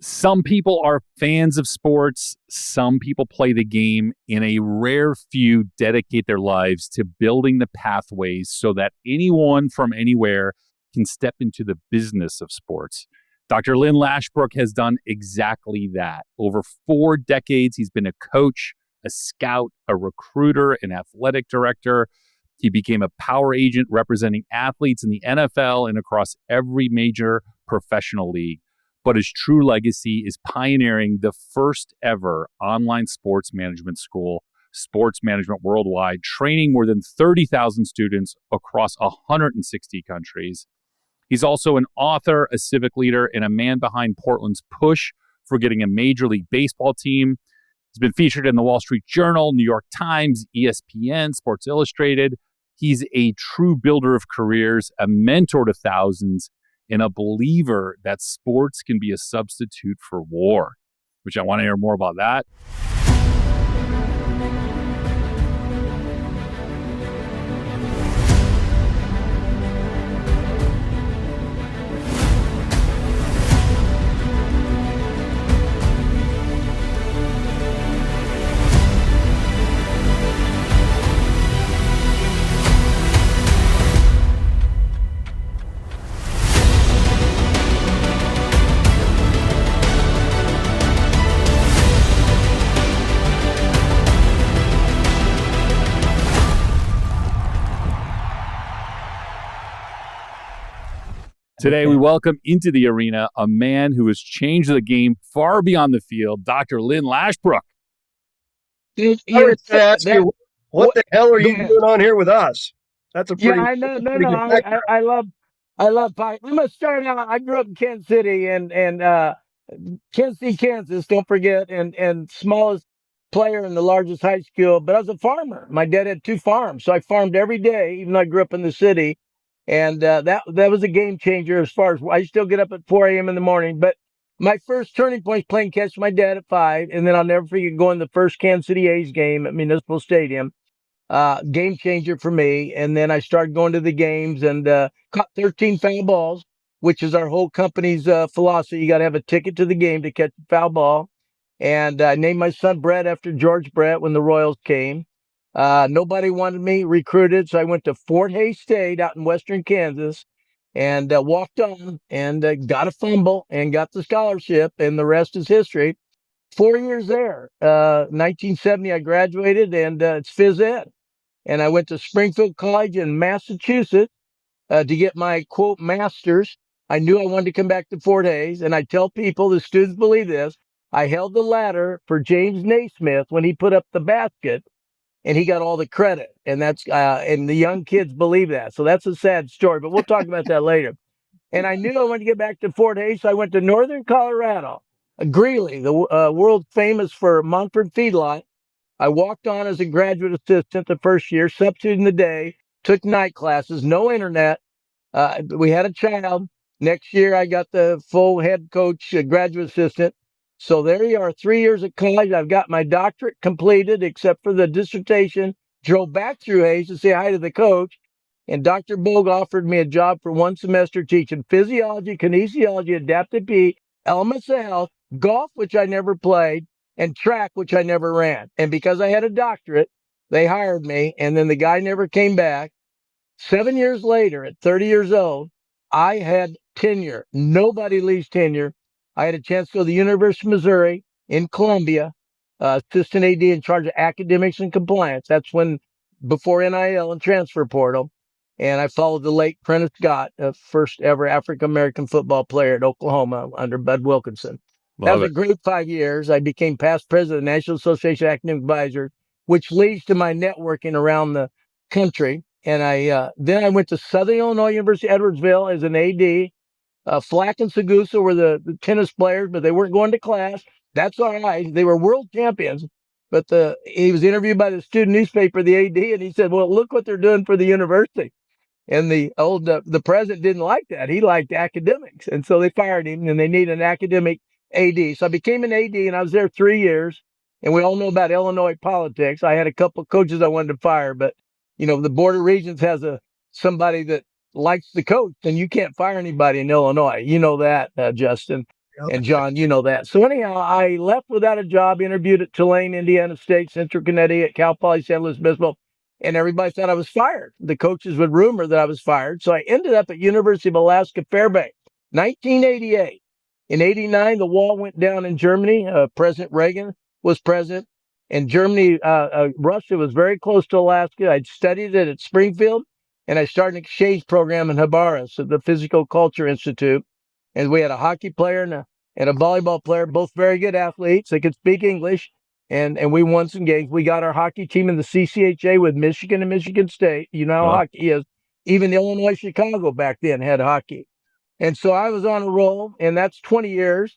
Some people are fans of sports. Some people play the game, and a rare few dedicate their lives to building the pathways so that anyone from anywhere can step into the business of sports. Dr. Lynn Lashbrook has done exactly that. Over 4 decades, he's been a coach, a scout, a recruiter, an athletic director. He became a power agent representing athletes in the NFL and across every major professional league. But his true legacy is pioneering the first ever online sports management school, Sports Management Worldwide, training more than 30,000 students across 160 countries. He's also an author, a civic leader, and a man behind Portland's push for getting a Major League Baseball team. He's been featured in the Wall Street Journal, New York Times, ESPN, Sports Illustrated. He's a true builder of careers, a mentor to thousands, and a believer that sports can be a substitute for war, which I want to hear more about that. Today, we welcome into the arena a man who has changed the game far beyond the field, Dr. Lynn Lashbrook. I was to ask you, what the hell are you doing on here with us? That's a pretty. Yeah, I know. No. I love fight. I'm gonna start out. I grew up in Kansas City and Kansas City, Kansas. Don't forget, and smallest player in the largest high school. But I was a farmer. My dad had 2 farms, so I farmed every day, even though I grew up in the city. And that was a game changer as far as I still get up at 4 a.m. in the morning. But my first turning point was playing catch with my dad at 5. And then I'll never forget going to the first Kansas City A's game at Municipal Stadium. Game changer for me. And then I started going to the games and caught 13 foul balls, which is our whole company's philosophy. You got to have a ticket to the game to catch a foul ball. And I named my son Brett after George Brett when the Royals came. Nobody wanted me, recruited, so I went to Fort Hays State out in western Kansas and walked on and got a fumble and got the scholarship, and the rest is history. 4 years there. 1970, I graduated, and it's phys ed. And I went to Springfield College in Massachusetts to get my, quote, master's. I knew I wanted to come back to Fort Hays, and I tell people, the students believe this, I held the ladder for James Naismith when he put up the basket, and he got all the credit, and that's and the young kids believe that. So that's a sad story, but we'll talk about that later. And I knew I wanted to get back to Fort Hays, so I went to Northern Colorado, Greeley, the world famous for Montford feedlot. I walked on as a graduate assistant the first year, substituting the day, took night classes, no internet. We had a child. Next year, I got the full head coach, graduate assistant. So there you are, 3 years of college. I've got my doctorate completed, except for the dissertation. Drove back through Hayes to say hi to the coach. And Dr. Bogue offered me a job for 1 semester teaching physiology, kinesiology, adaptive PE, elements of health, golf, which I never played, and track, which I never ran. And because I had a doctorate, they hired me. And then the guy never came back. 7 years later, at 30 years old, I had tenure. Nobody leaves tenure. I had a chance to go to the University of Missouri in Columbia, assistant AD in charge of academics and compliance. That's when, before NIL and transfer portal. And I followed the late Prentice Scott, first ever African-American football player at Oklahoma under Bud Wilkinson. That was a great 5 years. I became past president of the National Association of Academic Advisors, which leads to my networking around the country. And then I went to Southern Illinois University, Edwardsville as an AD. Flack and Segusa were the tennis players, but they weren't going to class. That's all right. They were world champions. But he was interviewed by the student newspaper, the AD, and he said, well, look what they're doing for the university. And the president didn't like that. He liked academics. And so they fired him, and they needed an academic AD. So I became an AD, and I was there 3 years. And we all know about Illinois politics. I had a couple of coaches I wanted to fire, but, the Board of Regents has somebody that likes the coach, and you can't fire anybody in Illinois. You know that, Justin. And John, you know that. So anyhow, I left without a job, interviewed at Tulane, Indiana State, Central Connecticut, Cal Poly, San Luis Obispo, and everybody thought I was fired. The coaches would rumor that I was fired. So I ended up at University of Alaska Fairbanks, 1988. In 89, the wall went down in Germany. President Reagan was president. And Germany, Russia was very close to Alaska. I'd studied it at Springfield, and I started an exchange program in Habarovsk at the Physical Culture Institute. And we had a hockey player and a volleyball player, both very good athletes. They could speak English, and we won some games. We got our hockey team in the CCHA with Michigan and Michigan State. You know how hockey is. Even the Illinois Chicago back then had hockey. And so I was on a roll, and that's 20 years.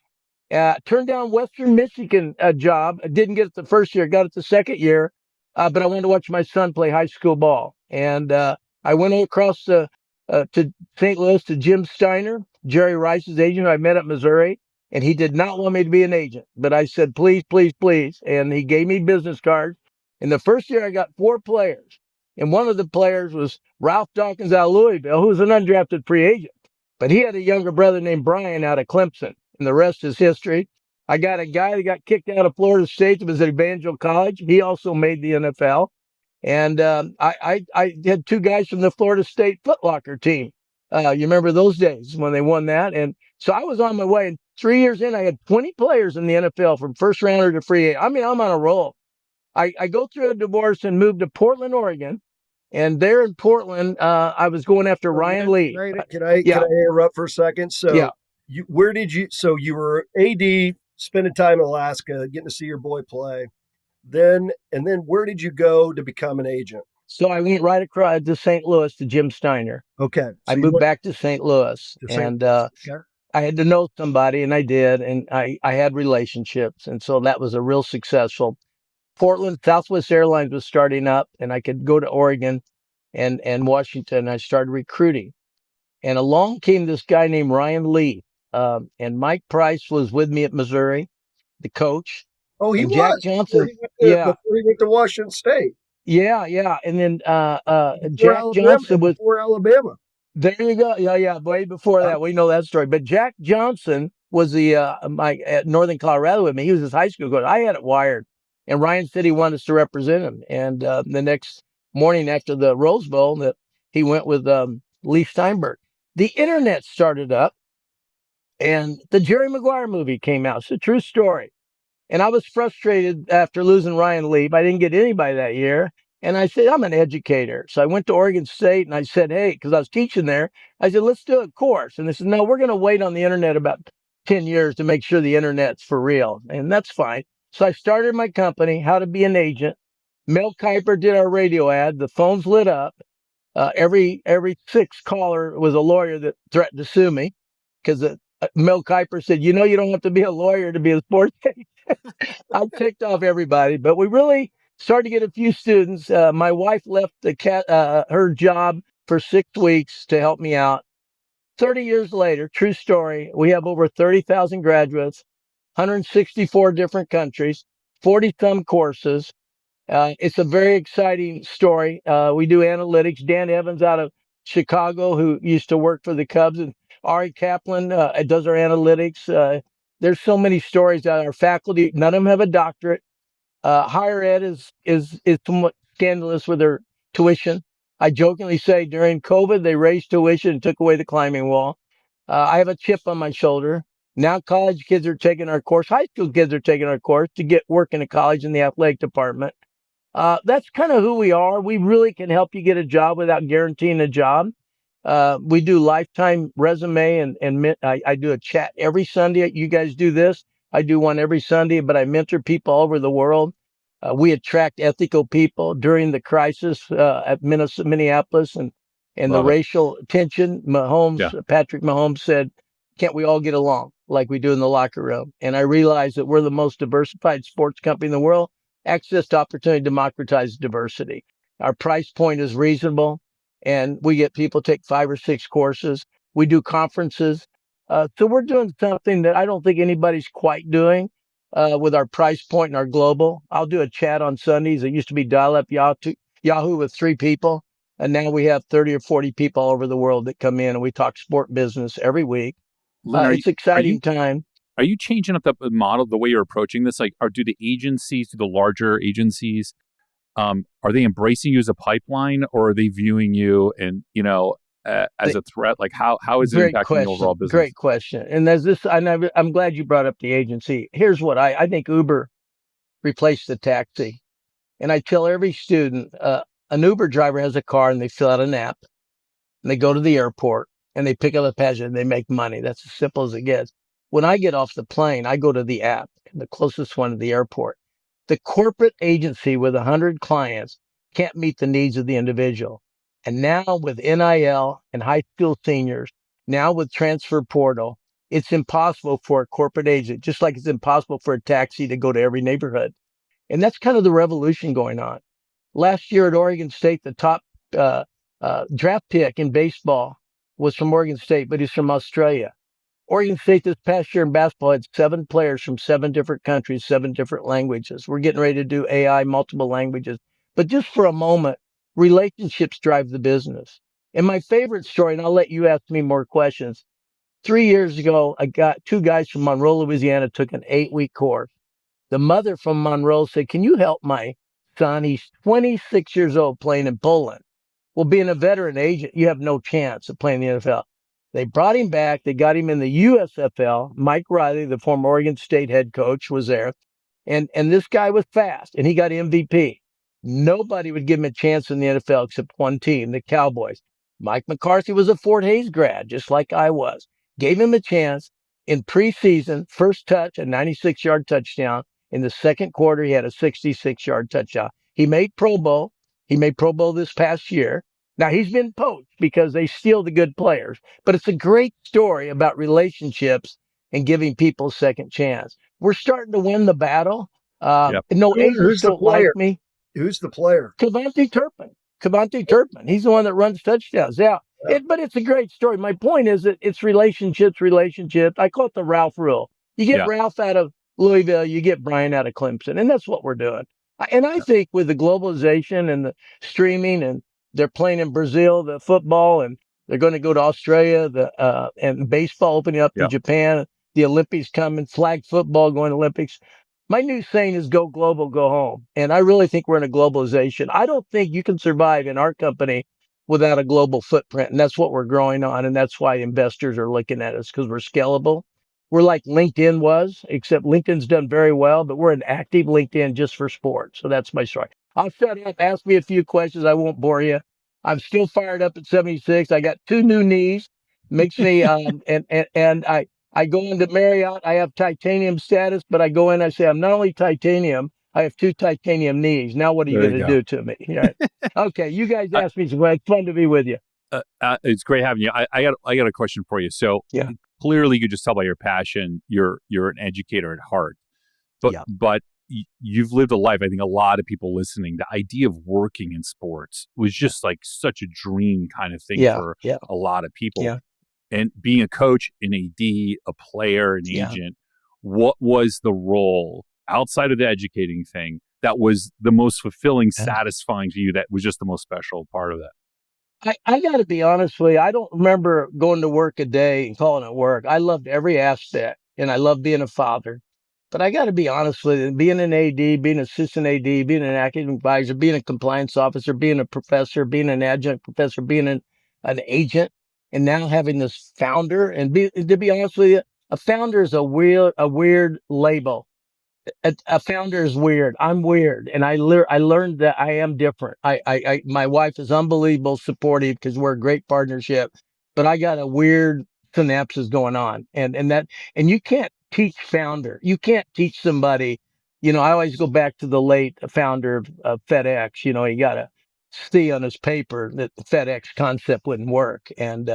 Turned down Western Michigan job. I didn't get it the first year, got it the second year, but I wanted to watch my son play high school ball. And I went across to St. Louis to Jim Steiner, Jerry Rice's agent, who I met at Missouri, and he did not want me to be an agent. But I said, please, please, please. And he gave me business cards. In the first year, I got 4 players. And one of the players was Ralph Dawkins out of Louisville, who was an undrafted free agent. But he had a younger brother named Brian out of Clemson, and the rest is history. I got a guy that got kicked out of Florida State that was at Evangel College. He also made the NFL. And I had 2 guys from the Florida State Foot Locker team. You remember those days when they won that? And so I was on my way. And 3 years in, I had 20 players in the NFL from first rounder to free agent. I mean, I'm on a roll. I go through a divorce and moved to Portland, Oregon. And there in Portland, I was going after Ryan Lee. Can I interrupt for a second? So you were AD, spending time in Alaska, getting to see your boy play. And then where did you go to become an agent? So I went right across to St. Louis to Jim Steiner. Okay. So I moved back to St. Louis, and I had to know somebody, and I did, and I had relationships, and so that was a real successful. Portland, Southwest Airlines was starting up, and I could go to Oregon and Washington. I started recruiting, and along came this guy named Ryan Lee, and Mike Price was with me at Missouri, the coach. Oh, he and was. Jack Johnson. Before he went to Washington State. Yeah. And then Jack Johnson was before Alabama. There you go. Yeah. Way before that, we know that story. But Jack Johnson was the at Northern Colorado with me. He was his high school coach. I had it wired, and Ryan said he wanted us to represent him. And the next morning after the Rose Bowl, that he went with Lee Steinberg. The internet started up, and the Jerry Maguire movie came out. It's a true story. And I was frustrated after losing Ryan Leaf. I didn't get anybody that year. And I said, I'm an educator. So I went to Oregon State and I said, hey, because I was teaching there, I said, let's do a course. And they said, no, we're going to wait on the internet about 10 years to make sure the internet's for real. And that's fine. So I started my company, How to Be an Agent. Mel Kiper did our radio ad. The phones lit up. Every 6th caller was a lawyer that threatened to sue me because Mel Kiper said, you don't have to be a lawyer to be a sports agent. I ticked off everybody, but we really started to get a few students. My wife left her job for 6 weeks to help me out. 30 years later, true story, we have over 30,000 graduates, 164 different countries, 40-some courses. It's a very exciting story. We do analytics. Dan Evans out of Chicago, who used to work for the Cubs, and Ari Kaplan does our analytics. There's so many stories out of our faculty. None of them have a doctorate. Higher ed is somewhat scandalous with their tuition. I jokingly say during COVID, they raised tuition and took away the climbing wall. I have a chip on my shoulder. Now college kids are taking our course. High school kids are taking our course to get work in a college in the athletic department. That's kind of who we are. We really can help you get a job without guaranteeing a job. We do lifetime resume and I do a chat every Sunday. You guys do this. I do one every Sunday, but I mentor people all over the world. We attract ethical people during the crisis at Minneapolis and the racial tension. Patrick Mahomes said, can't we all get along like we do in the locker room? And I realize that we're the most diversified sports company in the world. Access to opportunity democratizes diversity. Our price point is reasonable, and we get people take 5 or 6 courses. We do conferences. So we're doing something that I don't think anybody's quite doing with our price point and our global. I'll do a chat on Sundays. It used to be dial-up Yahoo with 3 people, and now we have 30 or 40 people all over the world that come in, and we talk sport business every week. It's exciting time. Are you changing up the model, the way you're approaching this? Like, do the agencies, do the larger agencies, are they embracing you as a pipeline, or are they viewing you and as a threat? Like, how is it Great impacting the overall question. business? Great question. And there's this, and I'm glad you brought up the agency. Here's what I think Uber replaced the taxi. And I tell every student, an Uber driver has a car and they fill out an app and they go to the airport and they pick up a passenger and they make money. That's as simple as it gets. When I get off the plane, I go to the app, the closest one to the airport. The corporate agency with 100 clients can't meet the needs of the individual. And now with NIL and high school seniors, now with transfer portal, it's impossible for a corporate agent, just like it's impossible for a taxi to go to every neighborhood. And that's kind of the revolution going on. Last year at Oregon State, the top draft pick in baseball was from Oregon State, but he's from Australia. Oregon State this past year in basketball had 7 players from 7 different countries, 7 different languages. We're getting ready to do AI, multiple languages. But just for a moment, relationships drive the business. And my favorite story, and I'll let you ask me more questions. 3 years ago, I got 2 guys from Monroe, Louisiana, took an 8-week course. The mother from Monroe said, "Can you help my son? He's 26 years old playing in Poland." Well, being a veteran agent, you have no chance of playing the NFL. They brought him back. They got him in the USFL. Mike Riley, the former Oregon State head coach, was there. And this guy was fast, and he got MVP. Nobody would give him a chance in the NFL except one team, the Cowboys. Mike McCarthy was a Fort Hays grad, just like I was. Gave him a chance. In preseason, first touch, a 96-yard touchdown. In the second quarter, he had a 66-yard touchdown. He made Pro Bowl. He made Pro Bowl this past year. Now, he's been poached because they steal the good players. But it's a great story about relationships and giving people a second chance. We're starting to win the battle. No agents don't like me. Who's the player? Cavante Turpin. He's the one that runs touchdowns. Yeah. But it's a great story. My point is that it's relationships. I call it the Ralph rule. You get Ralph out of Louisville, you get Brian out of Clemson. And that's what we're doing. And I think with the globalization and the streaming, and they're playing in Brazil, the football, and they're going to go to Australia, and baseball opening up to Japan, the Olympics coming, flag football going to Olympics. My new saying is go global, go home. And I really think we're in a globalization. I don't think you can survive in our company without a global footprint. And that's what we're growing on. And that's why investors are looking at us, because we're scalable. We're like LinkedIn was, except LinkedIn's done very well, but we're an active LinkedIn just for sports. So that's my story. I'll shut up. Ask me a few questions. I won't bore you. I'm still fired up at 76. I got 2 new knees. Makes me, and I go into Marriott. I have titanium status, but I go in, I say, I'm not only titanium, I have 2 titanium knees. Now what are you going to do to me? Right. Okay, you guys asked me, so it's fun to be with you. It's great having you. I got a question for you. So clearly, you just tell by your passion, you're an educator at heart. But you've lived a life. I think a lot of people listening, the idea of working in sports was just like such a dream kind of thing for a lot of people. Yeah. And being a coach, an AD, a player, an agent, what was the role outside of the educating thing that was the most fulfilling, satisfying to you, that was just the most special part of that? I got to be honest with you. I don't remember going to work a day and calling it work. I loved every aspect, and I loved being a father. But I got to be honest with you, being an AD, being an assistant AD, being an academic advisor, being a compliance officer, being a professor, being an adjunct professor, being an agent, and now having this founder. And to be honest with you, a founder is a weird label. A founder is weird. I'm weird, and I learned that I am different. My wife is unbelievable supportive because we're a great partnership, but I got a weird synapses going on, and you can't teach founder. You can't teach somebody. I always go back to the late founder of FedEx. He got to see on his paper that the FedEx concept wouldn't work, and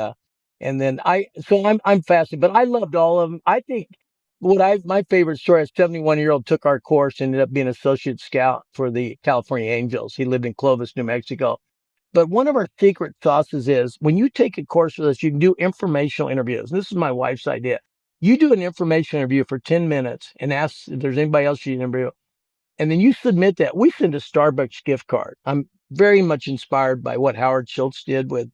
then I'm fascinated, but I loved all of them. I think. My favorite story, a 71-year-old took our course, ended up being associate scout for the California Angels. He lived in Clovis, New Mexico. But one of our secret sauces is when you take a course with us, you can do informational interviews. This is my wife's idea. You do an information interview for 10 minutes and ask if there's anybody else you interview. And then you submit that. We send a Starbucks gift card. I'm very much inspired by what Howard Schultz did with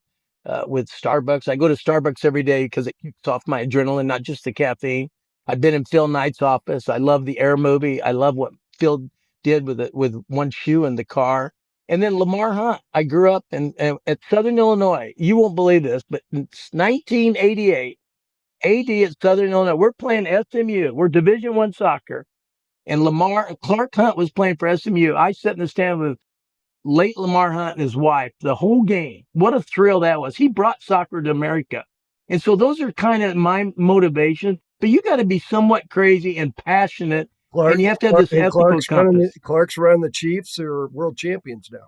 Starbucks. I go to Starbucks every day because it keeps off my adrenaline, not just the caffeine. I've been in Phil Knight's office. I love the Air movie. I love what Phil did with one shoe in the car. And then Lamar Hunt. I grew up at Southern Illinois. You won't believe this, but in 1988, AD at Southern Illinois, we're playing SMU. We're Division I soccer. And Clark Hunt was playing for SMU. I sat in the stand with late Lamar Hunt and his wife the whole game. What a thrill that was. He brought soccer to America. And so those are kind of my motivation. But you got to be somewhat crazy and passionate, and you have to have this ethical compass. Clark's running the Chiefs, who are world champions now.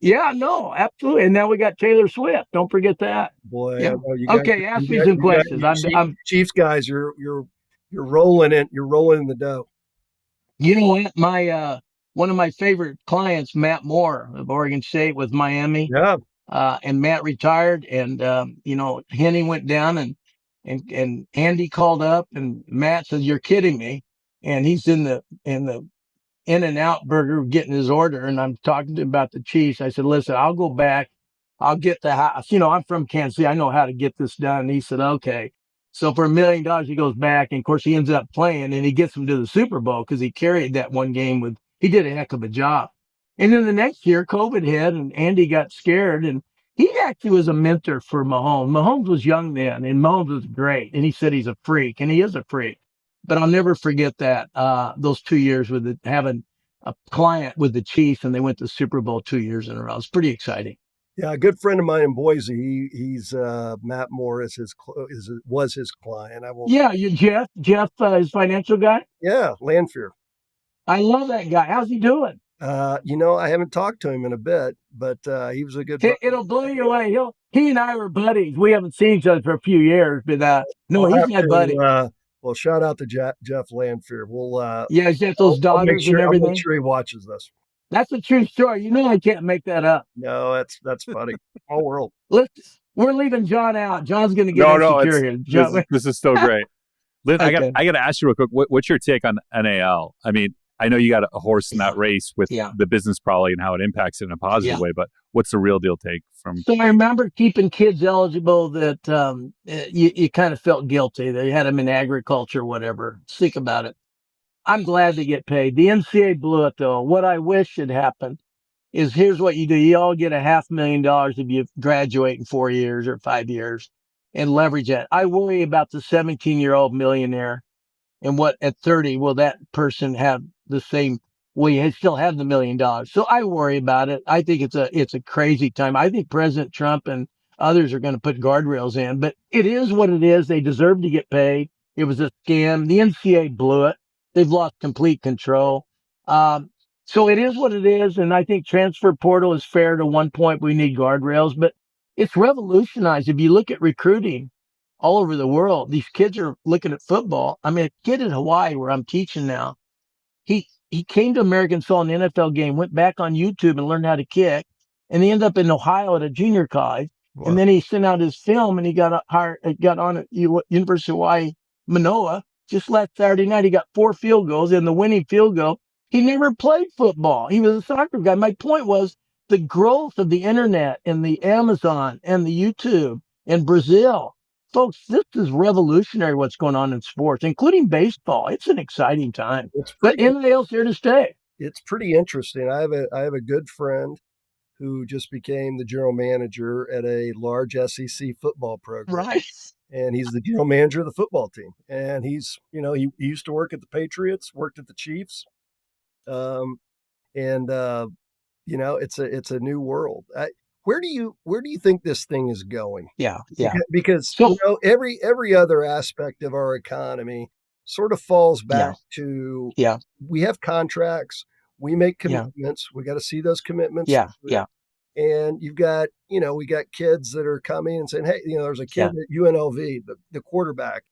Yeah, no, absolutely. And now we got Taylor Swift. Don't forget that. Boy, yeah. You guys, okay, ask me some questions. I'm Chiefs guys. You're rolling it. You're rolling in the dough. You know what? My one of my favorite clients, Matt Moore of Oregon State with Miami. Yeah. And Matt retired, and Henny went down, and Andy called up, and Matt says, "You're kidding me," and he's in the In-N-Out burger getting his order, and I'm talking to him about the Chiefs. I said, "Listen, I'll go back. I'll get the house. I'm from Kansas City. I know how to get this done." And he said, "Okay." So for $1 million, he goes back, and of course he ends up playing, and he gets him to the Super Bowl because he carried that one game he did a heck of a job. And then the next year, COVID hit, and Andy got scared, and he actually was a mentor for Mahomes. Mahomes was young then, and Mahomes was great, and he said he's a freak, and he is a freak. But I'll never forget that, those 2 years with having a client with the Chiefs, and they went to the Super Bowl 2 years in a row. It's pretty exciting. Yeah, a good friend of mine in Boise, he's Matt Morris was his client. Yeah, Jeff, his financial guy. Yeah, Lanphier. I love that guy. How's he doing? I haven't talked to him in a bit, but he was a good. It'll blow you away. He and I were buddies. We haven't seen each other for a few years, but he's my buddy. Well, shout out to Jeff Lanphier. We'll he's got those daughters and everything. I'll make sure he watches this. That's a true story. I can't make that up. No, that's funny. All world. We're leaving John out. John's going to get insecure here. This is so great. Lynn, okay. I got to ask you real quick. What's your take on NAL? I mean, I know you got a horse in that race with the business probably and how it impacts it in a positive way, but what's the real deal take from? So I remember keeping kids eligible that you kind of felt guilty. They had them in agriculture, whatever. Think about it. I'm glad they get paid. The NCAA blew it, though. What I wish had happened is here's what you do. You all get $500,000 if you graduate in 4 years or 5 years and leverage that. I worry about the 17-year-old millionaire and what at 30 will that person have the same? Will you still have the $1 million? So I worry about it. I think it's a crazy time. I think President Trump and others are going to put guardrails in, but it is what it is. They deserve to get paid. It was a scam. The NCAA blew it. They've lost complete control. So it is what it is. And I think transfer portal is fair to one point. We need guardrails, but it's revolutionized. If you look at recruiting all over the world, these kids are looking at football. I mean, a kid in Hawaii where I'm teaching now, he came to American, saw an NFL game, went back on YouTube and learned how to kick, and he ended up in Ohio at a junior college. Wow. And then he sent out his film, and he got on at University of Hawaii, Manoa. Just last Saturday night, he got 4 field goals, and the winning field goal. He never played football. He was a soccer guy. My point was the growth of the internet and the Amazon and the YouTube and Brazil. Folks, this is revolutionary what's going on in sports, including baseball. It's an exciting time. But NIL's here to stay. It's pretty interesting. I have a good friend who just became the general manager at a large SEC football program. Right. And he's the general manager of the football team. And he's, he used to work at the Patriots, worked at the Chiefs. It's a new world. Where do you think this thing is going? Yeah. Because every other aspect of our economy sort of falls back to we have contracts, we make commitments, we got to see those commitments. And you've got, we got kids that are coming and saying, hey, there's a kid at UNLV, the quarterback.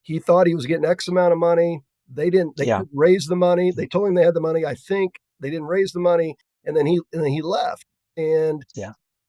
He thought he was getting X amount of money. They couldn't raise the money. They told him they had the money. I think they didn't raise the money. And then he left. And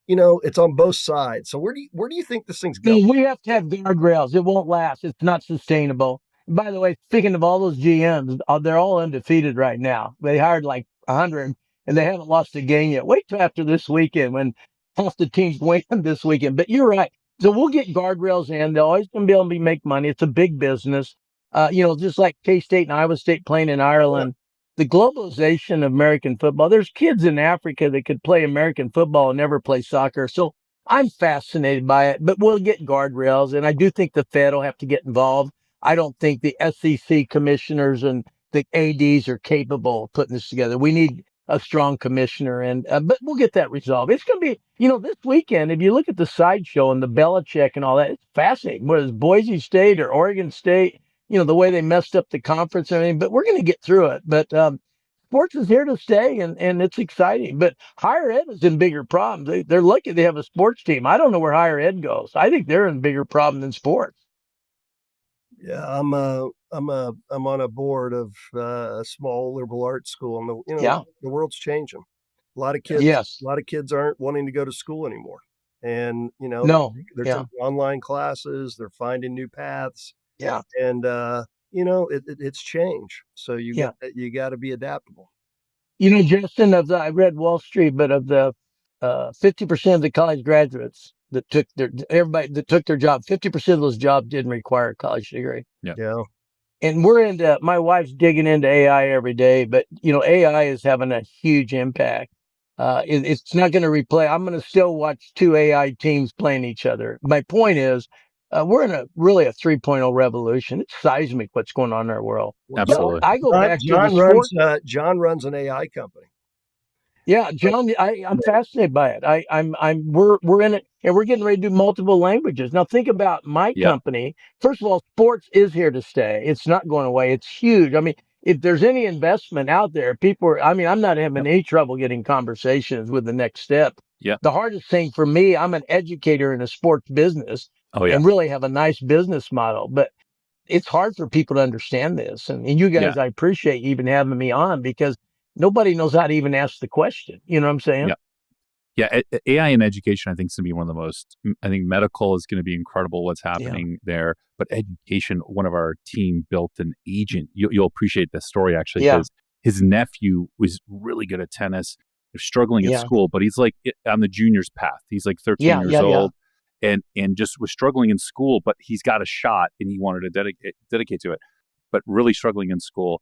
it's on both sides. So where do you think this thing's going? We have to have guardrails. It won't last. It's not sustainable. By the way, speaking of all those GMs, they're all undefeated right now. They hired like 100 and they haven't lost a game yet. Wait till after this weekend when half the teams win this weekend. But you're right. So we'll get guardrails in. They're always going to be able to make money. It's a big business. just like K-State and Iowa State playing in Ireland, the globalization of American football. There's kids in Africa that could play American football and never play soccer. So I'm fascinated by it, but we'll get guardrails. And I do think the Fed will have to get involved. I don't think the SEC commissioners and the ADs are capable of putting this together. We need a strong commissioner, but we'll get that resolved. It's going to be, this weekend, if you look at the sideshow and the Belichick and all that, it's fascinating. Whether it's Boise State or Oregon State, the way they messed up the conference and everything, but we're going to get through it. But sports is here to stay, and it's exciting. But higher ed is in bigger problems. They're lucky they have a sports team. I don't know where higher ed goes. I think they're in bigger problem than sports. Yeah, I'm on a board of a small liberal arts school, and the world's changing. A lot of kids aren't wanting to go to school anymore, and they're taking online classes. They're finding new paths. Yeah, and it's change. So you got to be adaptable. Justin, I read Wall Street, but of the 50% of the college graduates that took their job, 50% of those jobs didn't require a college degree. Yeah. And my wife's digging into AI every day, but AI is having a huge impact. It's not going to replace. I'm going to still watch two AI teams playing each other. My point is, we're in a 3.0 revolution. It's seismic what's going on in our world. Absolutely. I go back to John the sport. John runs an AI company. Yeah, John, I'm fascinated by it. We're in it, and we're getting ready to do multiple languages. Now think about my company. First of all, sports is here to stay. It's not going away. It's huge. I mean, if there's any investment out there, I'm not having any trouble getting conversations with the next step. Yeah. The hardest thing for me, I'm an educator in a sports business and really have a nice business model, but it's hard for people to understand this. And you guys, I appreciate you even having me on, because nobody knows how to even ask the question. You know what I'm saying? Yeah. AI in education, I think, is going to be one of the most. I think medical is going to be incredible what's happening there. But education, one of our team built an agent. You'll appreciate this story, actually, because his nephew was really good at tennis. They're struggling at school, but he's like on the juniors path. He's like 13 years old and just was struggling in school, but he's got a shot and he wanted to dedicate to it, but really struggling in school.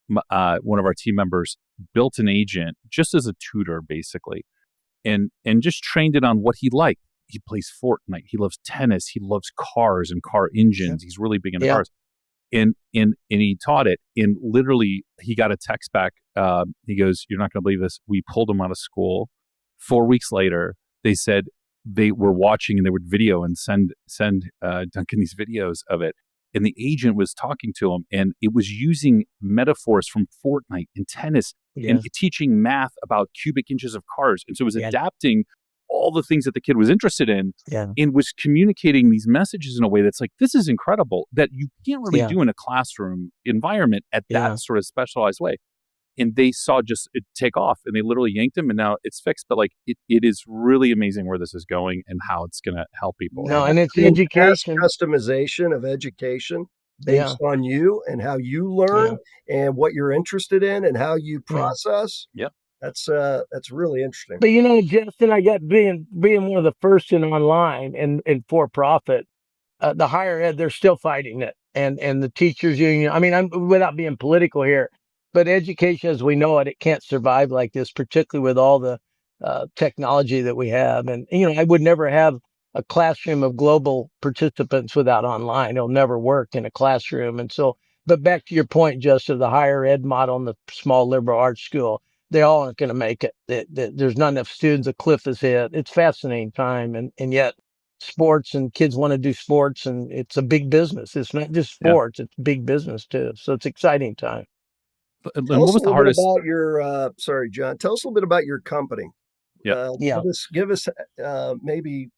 One of our team members built an agent just as a tutor, basically, and just trained it on what he liked. He plays Fortnite. He loves tennis. He loves cars and car engines. He's really big into cars. And he taught it. And literally, he got a text back. He goes, "You're not going to believe this. We pulled him out of school." 4 weeks later, they said they were watching and they would video and send Duncan these videos of it. And the agent was talking to him, and it was using metaphors from Fortnite and tennis and teaching math about cubic inches of cars. And so it was adapting all the things that the kid was interested in and was communicating these messages in a way that's like, this is incredible, that you can't really do in a classroom environment at that sort of specialized way. And they saw just it take off, and they literally yanked him, and now it's fixed. But like, it is really amazing where this is going and how it's going to help people. No, and it's education. Customization of education based on you and how you learn and what you're interested in and how you process. Yeah. That's really interesting. But Justin, I got being one of the first in online and for profit, the higher ed, they're still fighting it, and the teachers union. I mean, I'm without being political here, but education as we know it can't survive like this, particularly with all the technology that we have. And I would never have a classroom of global participants without online. It'll never work in a classroom. And so, but back to your point, Justin, the higher ed model and the small liberal arts school, they all aren't going to make it. There's not enough students. A cliff is hit. It's fascinating time. And yet sports and kids want to do sports, and it's a big business. It's not just sports. It's big business too. So it's exciting time. Tell us a little bit about your, sorry, John, tell us a little bit about your company. Give us maybe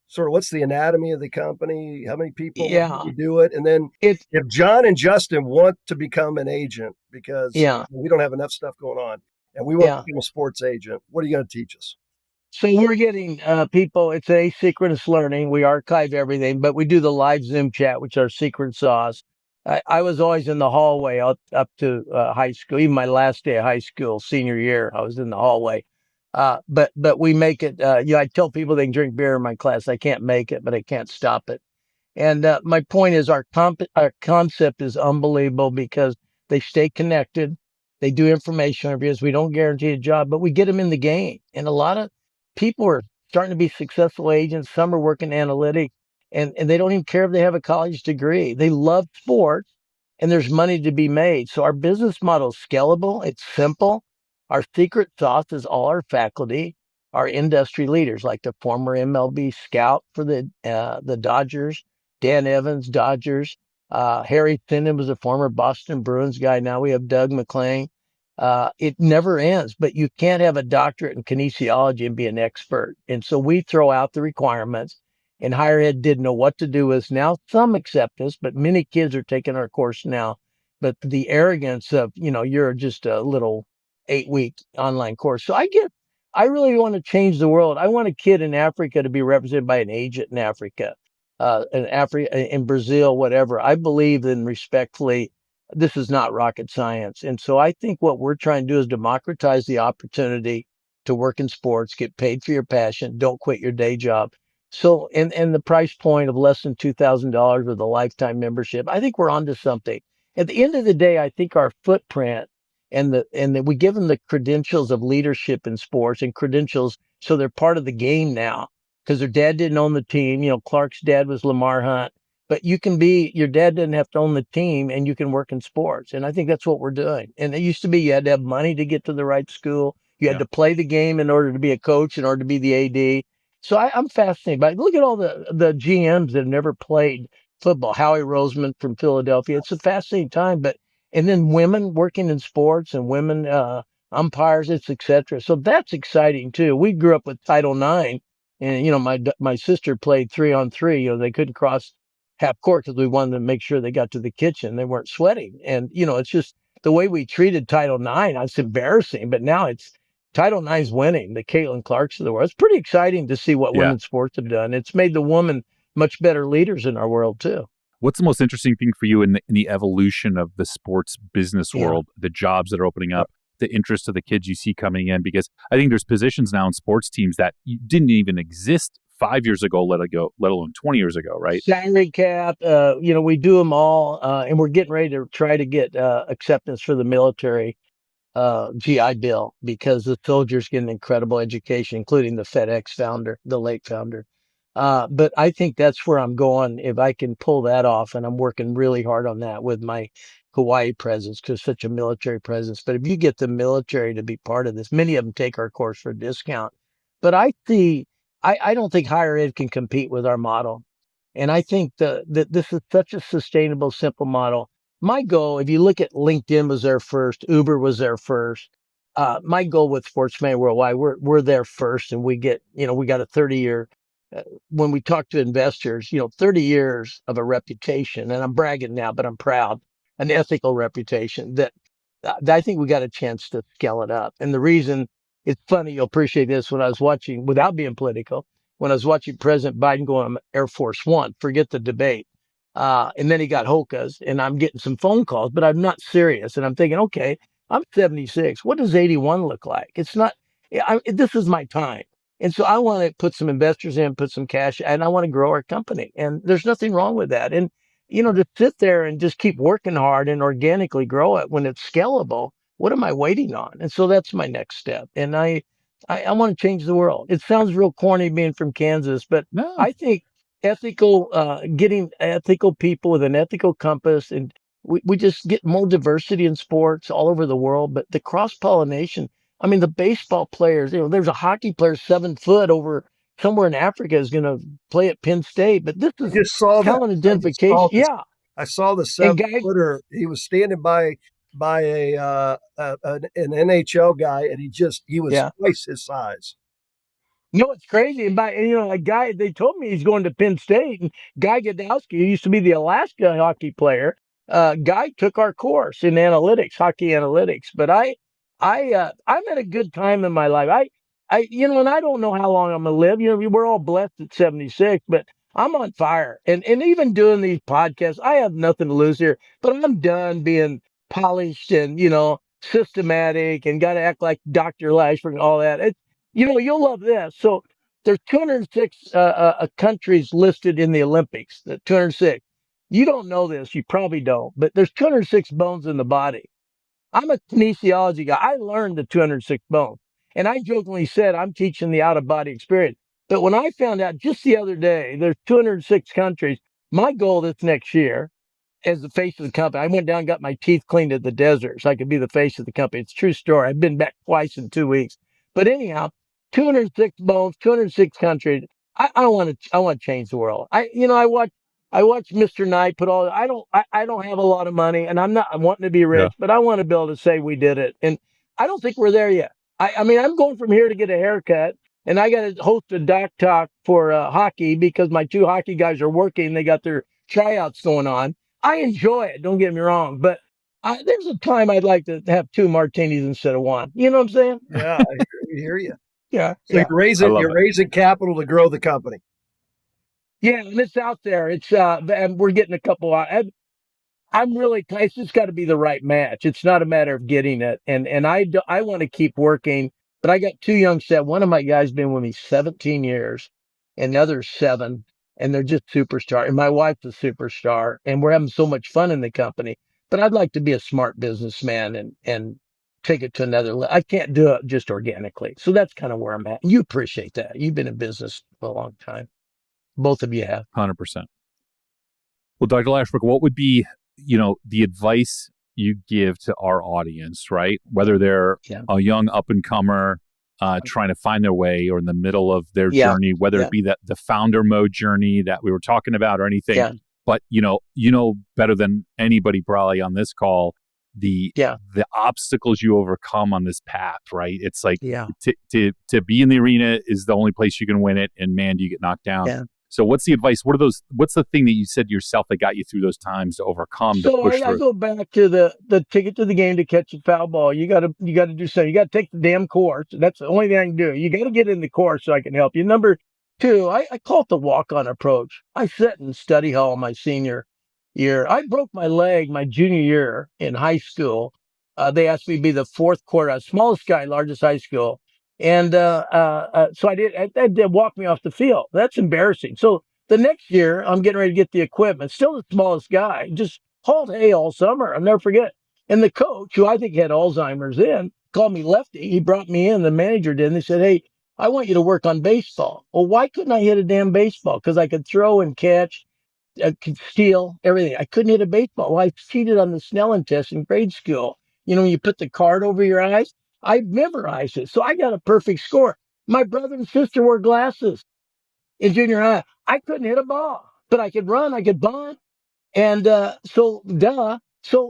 sort of what's the anatomy of the company, how many people you do it, and then if John and Justin want to become an agent, because we don't have enough stuff going on, and we want to become a sports agent, what are you going to teach us? So we're getting people, it's asynchronous learning. We archive everything, but we do the live Zoom chat, which is our secret sauce. I was always in the hallway up to high school, even my last day of high school, senior year, I was in the hallway. But we make it, I tell people they can drink beer in my class. I can't make it, but I can't stop it. And my point is our concept is unbelievable because they stay connected. They do information interviews. We don't guarantee a job, but we get them in the game. And a lot of people are starting to be successful agents. Some are working analytics, and they don't even care if they have a college degree. They love sports, and there's money to be made. So our business model is scalable. It's simple. Our secret sauce is all our faculty, our industry leaders, like the former MLB scout for the Dodgers, Dan Evans, Dodgers. Harry Sinden was a former Boston Bruins guy. Now we have Doug McClain. It never ends, but you can't have a doctorate in kinesiology and be an expert. And so we throw out the requirements, and higher ed didn't know what to do with us. Now some accept us, but many kids are taking our course now. But the arrogance of, you're just a little 8-week online course. So I really want to change the world. I want a kid in Africa to be represented by an agent in Africa, in Brazil, whatever. I believe in respectfully, this is not rocket science. And so I think what we're trying to do is democratize the opportunity to work in sports, get paid for your passion, don't quit your day job. So, and the price point of less than $2,000 with a lifetime membership, I think we're onto something. At the end of the day, I think our footprint and we give them the credentials of leadership in sports and credentials so they're part of the game now because their dad didn't own the team. Clark's dad was Lamar Hunt, but your dad didn't have to own the team and you can work in sports. And I think that's what we're doing. And it used to be you had to have money to get to the right school. You had to play the game in order to be a coach, in order to be the AD. So I'm fascinated by it. Look at all the GMs that have never played football. Howie Roseman from Philadelphia. It's a fascinating time, and then women working in sports and women umpires, etc. So that's exciting too. We grew up with Title IX, and my sister played 3-on-3. They couldn't cross half court because we wanted to make sure they got to the kitchen. They weren't sweating, and it's just the way we treated Title IX. It's embarrassing, but now it's Title IX's winning. The Caitlin Clarks of the world. It's pretty exciting to see what women's sports have done. It's made the women much better leaders in our world too. What's the most interesting thing for you in the evolution of the sports business world, the jobs that are opening up, the interest of the kids you see coming in? Because I think there's positions now in sports teams that didn't even exist 5 years ago, let alone 20 years ago, right? Salary cap, we do them all, and we're getting ready to try to get acceptance for the military GI Bill because the soldiers get an incredible education, including the FedEx founder, the late founder. But I think that's where I'm going if I can pull that off. And I'm working really hard on that with my Hawaii presence because such a military presence. But if you get the military to be part of this, many of them take our course for a discount. But I don't think higher ed can compete with our model. And I think that this is such a sustainable, simple model. My goal, if you look at LinkedIn was there first, Uber was there first. My goal with Sportsman Worldwide, we're there first, and we got a 30-year. When we talk to investors, 30 years of a reputation, and I'm bragging now, but I'm proud, an ethical reputation that I think we got a chance to scale it up. And the reason it's funny, you'll appreciate this when I was watching, without being political, when I was watching President Biden go on Air Force One, forget the debate. And then he got Hokas, and I'm getting some phone calls, but I'm not serious. And I'm thinking, okay, I'm 76. What does 81 look like? It's not, this is my time. And so I want to put some investors in, put some cash, and I want to grow our company. And there's nothing wrong with that. And, to sit there and just keep working hard and organically grow it when it's scalable, what am I waiting on? And so that's my next step. And I want to change the world. It sounds real corny being from Kansas, but No. I think getting ethical people with an ethical compass, and we just get more diversity in sports all over the world, but the cross-pollination, I mean, the baseball players, there's a hockey player 7 foot over somewhere in Africa is going to play at Penn State, but this is talent identification. I saw the 7-footer. He was standing by an NHL guy, and he was twice his size. It's crazy. And a guy, they told me he's going to Penn State, and Guy Gadowski, who used to be the Alaska hockey player, Guy took our course in analytics, hockey analytics. But I'm at a good time in my life. And I don't know how long I'm going to live. We're all blessed at 76, but I'm on fire. And even doing these podcasts, I have nothing to lose here, but I'm done being polished and, systematic and got to act like Dr. Lashbrook and all that. You'll love this. So There's 206 countries listed in the Olympics. The 206. You don't know this. You probably don't. But there's 206 bones in the body. I'm a kinesiology guy. I learned the 206 bones. And I jokingly said I'm teaching the out-of-body experience. But when I found out just the other day, there's 206 countries, my goal this next year as the face of the company, I went down and got my teeth cleaned at the desert so I could be the face of the company. It's a true story. I've been back twice in 2 weeks. But anyhow, 206 bones, 206 countries. I want to change the world. I watch Mr. Knight put all. I don't have a lot of money, and I'm wanting to be rich, but I want to be able to say we did it. And I don't think we're there yet. I mean, I'm going from here to get a haircut, and I got to host a doc talk for hockey because my 2 hockey guys are working. They got their tryouts going on. I enjoy it. Don't get me wrong, but there's a time I'd like to have 2 martinis instead of 1. You know what I'm saying? Yeah, I hear you. Yeah. So you're raising capital to grow the company. Yeah, and it's out there. It's and we're getting a couple. I'm really. It's just got to be the right match. It's not a matter of getting it. And I want to keep working, but I got 2 young set. One of my guys been with me 17 years, and the other's 7, and they're just superstar. And my wife's a superstar, and we're having so much fun in the company. But I'd like to be a smart businessman and take it to another level. I can't do it just organically. So that's kind of where I'm at. You appreciate that. You've been in business for a long time. Both of you have. 100%. Well, Dr. Lashbrook, what would be, the advice you give to our audience, right? Whether they're a young up-and-comer trying to find their way or in the middle of their journey, whether it be the founder mode journey that we were talking about or anything. Yeah. But, you know better than anybody probably on this call, the obstacles you overcome on this path, right? It's like to be in the arena is the only place you can win it. And man, do you get knocked down. Yeah. So what's the advice? What's the thing that you said to yourself that got you through those times to overcome, to push through? I go back to the ticket to the game to catch a foul ball. You got to do something. You got to take the damn course. That's the only thing I can do. You got to get in the course so I can help you. Number 2, I call it the walk-on approach. I sat in study hall my senior year. I broke my leg my junior year in high school. They asked me to be the 4th quarter, smallest guy, largest high school. And so I did. That did walk me off the field. That's embarrassing. So the next year, I'm getting ready to get the equipment. Still the smallest guy. Just hauled hay all summer. I'll never forget. And the coach, who I think had Alzheimer's called me Lefty. He brought me in. The manager did. And they said, "Hey, I want you to work on baseball." Well, why couldn't I hit a damn baseball? Because I could throw and catch. I could steal, everything. I couldn't hit a baseball. Well, I cheated on the Snellen test in grade school. When you put the card over your eyes. I memorized it. So I got a perfect score. My brother and sister wore glasses in junior high. I couldn't hit a ball, but I could run, I could bunt. And so the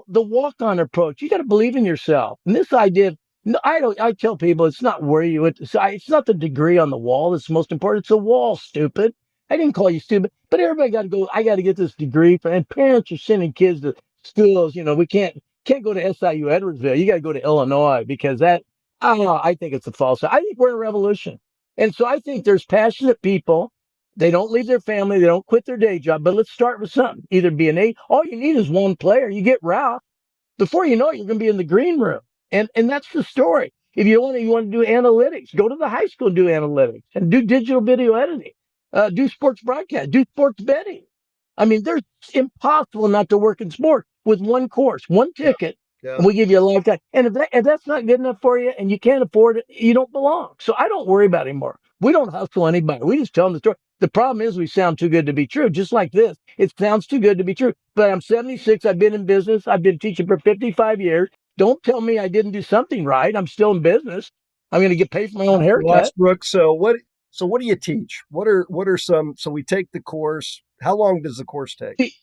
walk-on approach, you got to believe in yourself. And this idea, I tell people it's not where you went. It's not the degree on the wall that's most important. It's the wall, stupid. I didn't call you stupid, but everybody got to go. I got to get this degree. And parents are sending kids to schools. We can't go to SIU Edwardsville. You got to go to Illinois because I don't know. I think it's a false. I think we're in a revolution. And so I think there's passionate people. They don't leave their family. They don't quit their day job. But let's start with something. Either be an A. All you need is one player. You get Ralph. Before you know it, you're going to be in the green room. And that's the story. If you want to do analytics, go to the high school and do analytics and do digital video editing. Do sports broadcast. Do sports betting. I mean, there's impossible not to work in sport with one course, one ticket. Yeah. And we give you a lifetime. And if that's not good enough for you and you can't afford it, you don't belong. So I don't worry about it anymore. We don't hustle anybody. We just tell them the story. The problem is we sound too good to be true. Just like this. It sounds too good to be true. But I'm 76. I've been in business. I've been teaching for 55 years. Don't tell me I didn't do something right. I'm still in business. I'm going to get paid for my own haircut. Lashbrook, so what do you teach? What are some, so we take the course. How long does the course take?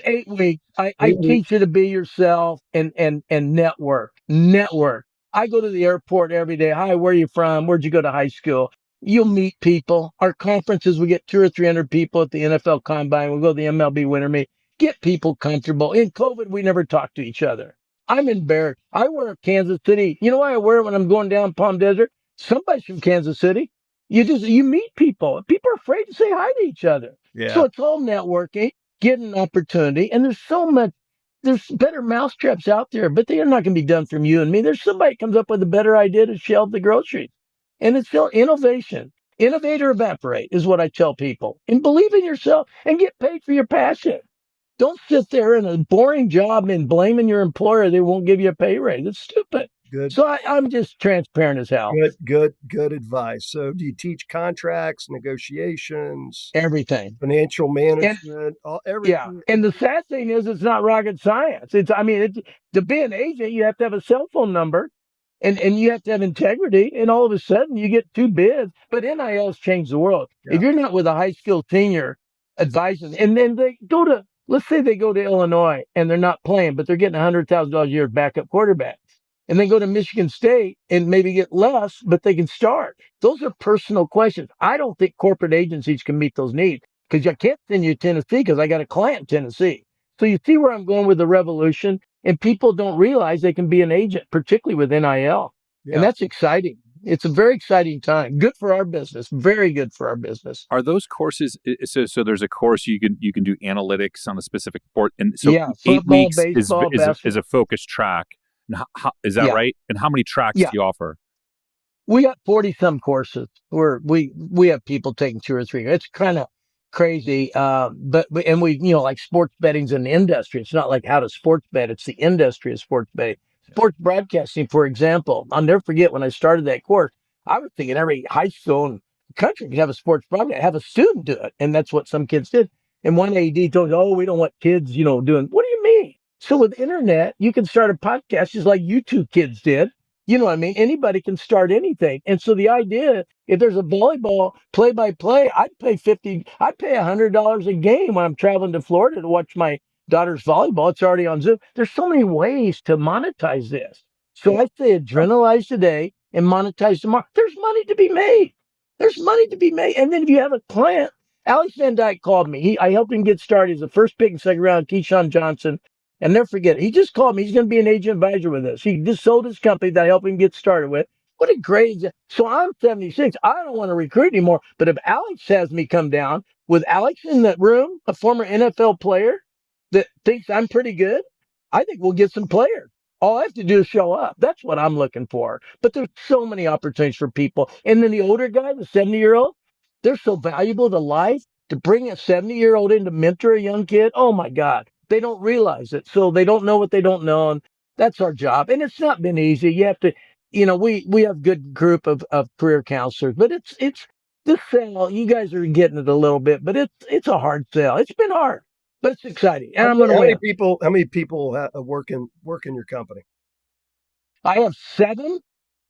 8 weeks. I teach you to be yourself and network. I go to the airport every day. Hi, where are you from? Where'd you go to high school? You'll meet people. Our conferences, we get 200 or 300 people at the NFL Combine. We go to the MLB Winter Meet. Get people comfortable. In COVID, we never talk to each other. I'm embarrassed. I wear Kansas City. You know why I wear it when I'm going down Palm Desert? Somebody's from Kansas City. You meet people. People are afraid to say hi to each other. Yeah. So it's all networking. Get an opportunity, and there's better mousetraps out there, but they are not going to be done from you and me. There's somebody comes up with a better idea to shelve the groceries, and it's still innovation. Innovate or evaporate is what I tell people. And believe in yourself and get paid for your passion. Don't sit there in a boring job and blaming your employer they won't give you a pay raise. It's stupid. Good. So I'm just transparent as hell. Good advice. So do you teach contracts, negotiations, everything, financial management, everything? Yeah. And the sad thing is, it's not rocket science. To be an agent, you have to have a cell phone number and you have to have integrity. And all of a sudden you get 2 bids, but NIL's changed the world. Yeah. If you're not with a high skilled senior advising, and then let's say they go to Illinois and they're not playing, but they're getting $100,000 a year backup quarterback. And then go to Michigan State and maybe get less, but they can start. Those are personal questions. I don't think corporate agencies can meet those needs because I can't send you to Tennessee because I got a client in Tennessee. So you see where I'm going with the revolution, and people don't realize they can be an agent, particularly with NIL. Yeah. And that's exciting. It's a very exciting time. Good for our business. Very good for our business. Are those courses? So there's a course you can do analytics on a specific sport, and so yeah, football, 8 weeks baseball, is a focused track. Is that right? And how many tracks do you offer? We got 40 some courses where we have people taking 2 or 3. It's kind of crazy. But we, like sports betting's an industry. It's not like how to sports bet. It's the industry of sports betting. Sports broadcasting, for example. I'll never forget when I started that course, I was thinking every high school in the country could have a sports broadcast, have a student do it. And that's what some kids did. And one AD told me, we don't want kids, doing, what do you mean? So with internet, you can start a podcast just like you 2 kids did. You know what I mean? Anybody can start anything. And so the idea, if there's a volleyball play-by-play, I'd pay $100 a game when I'm traveling to Florida to watch my daughter's volleyball. It's already on Zoom. There's so many ways to monetize this. So I say adrenalize today and monetize tomorrow. There's money to be made. And then if you have a client, Alex Van Dyke called me. I helped him get started. He's the first pick in second round, Keyshawn Johnson. And never forget it. He just called me. He's going to be an agent advisor with us. He just sold his company that I helped him get started with. What a great. So I'm 76. I don't want to recruit anymore. But if Alex has me come down with Alex in that room, a former NFL player that thinks I'm pretty good, I think we'll get some players. All I have to do is show up. That's what I'm looking for. But there's so many opportunities for people. And then the older guy, the 70-year-old, they're so valuable to life. To bring a 70-year-old in to mentor a young kid, oh my God. They don't realize it. So they don't know what they don't know. And that's our job. And it's not been easy. You have to, we have a good group of career counselors, but it's this sale, you guys are getting it a little bit, but it's a hard sale. It's been hard, but it's exciting. And I'm going to win. How many people work in your company? I have 7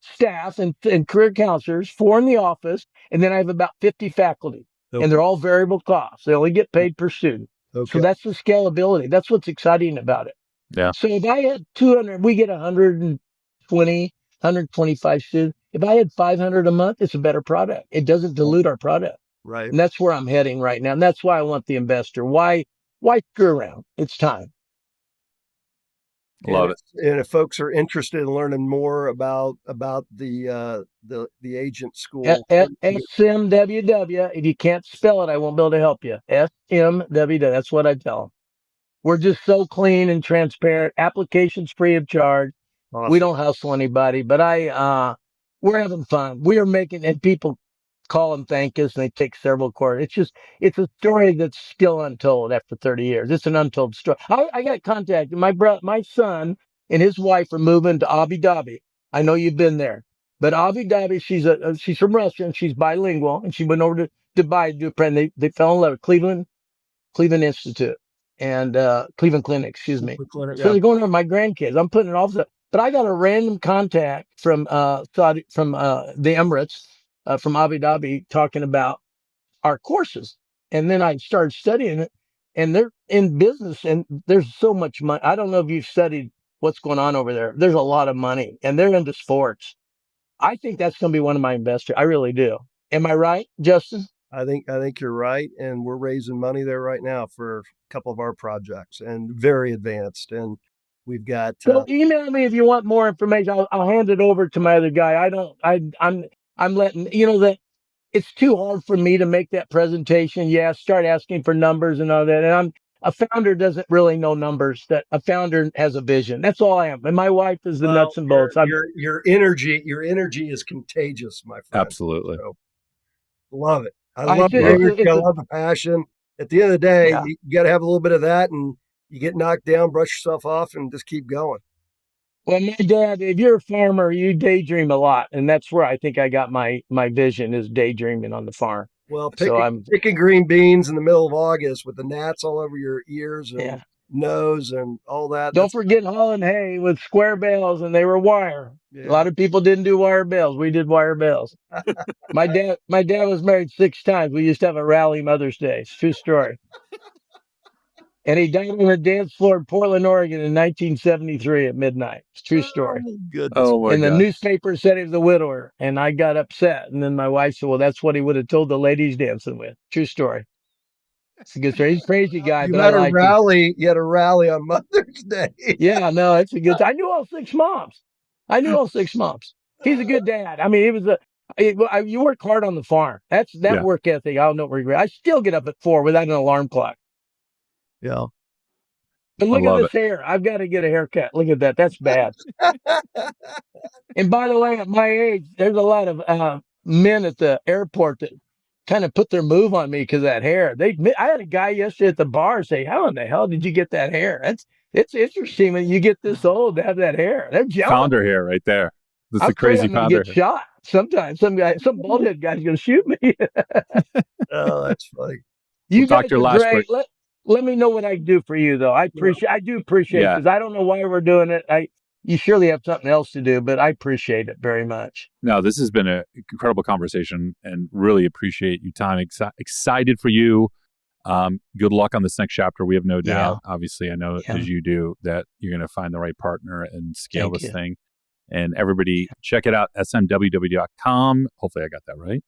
staff and career counselors, 4 in the office, and then I have about 50 faculty. Okay. And they're all variable costs. They only get paid per student. Okay. So that's the scalability. That's what's exciting about it. Yeah. So if I had 200, we get 120, 125 students. If I had 500 a month, it's a better product. It doesn't dilute our product. Right. And that's where I'm heading right now. And that's why I want the investor. Why screw around? It's time. Love it. And if folks are interested in learning more about the agent school, SMWW. If you can't spell it, I won't be able to help you. SMWW. That's what I tell them. We're just so clean and transparent. Applications free of charge. Awesome. We don't hustle anybody, but we're having fun. We are making, and people call and thank us, and they take several courses. It's a story that's still untold after 30 years. It's an untold story. I got contacted. My son and his wife are moving to Abu Dhabi. I know you've been there, but Abu Dhabi, she's from Russia and she's bilingual, and she went over to Dubai to do a program. They fell in love with Cleveland Institute and Cleveland Clinic, excuse me. Clinic, so they're going over my grandkids. I'm putting it off. But I got a random contact from the Emirates, from Abu Dhabi, talking about our courses. And then I started studying it, and they're in business, and there's so much money. I don't know if you've studied what's going on over there. There's a lot of money, and they're into sports. I think that's going to be one of my investors. I really do. Am I right, Justin? I think you're right, and we're raising money there right now for a couple of our projects, and very advanced. And we've got. So email me if you want more information. I'll hand it over to my other guy. I'm letting that it's too hard for me to make that presentation. Yeah, start asking for numbers and all that. And a founder doesn't really know numbers. That a founder has a vision. That's all I am. And my wife is the nuts and bolts. Your energy is contagious, my friend. Absolutely. So, Love it. I I love said the it's energy. I love the passion. At the end of the day, Yeah. you got to have a little bit of that, and you get knocked down, brush yourself off, and just keep going. Well, my dad, if you're a farmer, you daydream a lot, and that's where I think I got my vision is daydreaming on the farm. Well, So picking green beans in the middle of August with the gnats all over your ears and yeah. nose and all that. Don't forget hauling hay with square bales, and they were wire. Yeah. A lot of people didn't do wire bales. We did wire bales. My dad was married 6 times. We used to have a rally Mother's Day. It's a true story. And he died on a dance floor in Portland, Oregon in 1973 at midnight. It's a true story. Oh, goodness. Oh, my And the God. newspaper said he was a widower, and I got upset. And then my wife said, well, that's what he would have told the ladies dancing with. True story. It's a good story. He's a crazy guy, but I like him. You had a rally on Mother's Day. Yeah, no, it's a good. I knew all 6 moms. He's a good dad. I mean, you work hard on the farm. That Yeah. work ethic. I'll not regret. I still get up at 4 without an alarm clock. Yeah. But look I at love this hair. I've got to get a haircut. Look at that. That's bad. And by the way, at my age, there's a lot of men at the airport that kind of put their move on me because of that hair. I had a guy yesterday at the bar say, "How in the hell did you get that hair?" It's interesting when you get this old to have that hair. They're jealous. Founder hair right there. That's a crazy I'm gonna founder. get shot sometimes. Some bald head guy's gonna shoot me. Oh, that's funny. You Well, guys Dr. are great. Lashbrook. Let me know what I can do for you, though. I do appreciate it Yeah. because I don't know why we're doing it. You surely have something else to do, but I appreciate it very much. No, this has been an incredible conversation and really appreciate your time. Excited for you. Good luck on this next chapter. We have no doubt. Obviously, I know as you do that you're going to find the right partner and scale this thing. And everybody, check it out, smww.com. Hopefully I got that right.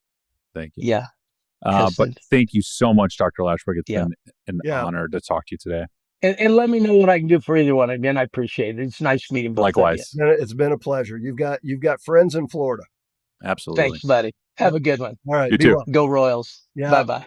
Thank you. Yeah. But thank you so much, Dr. Lashbrook. It's been an honor to talk to you today. And let me know what I can do for either one. Again, I appreciate it. It's nice meeting both Likewise. of you. It's been a pleasure. You've got friends in Florida. Absolutely. Thanks, buddy. Have a good one. All right. You too. Well. Go Royals. Yeah. Bye-bye.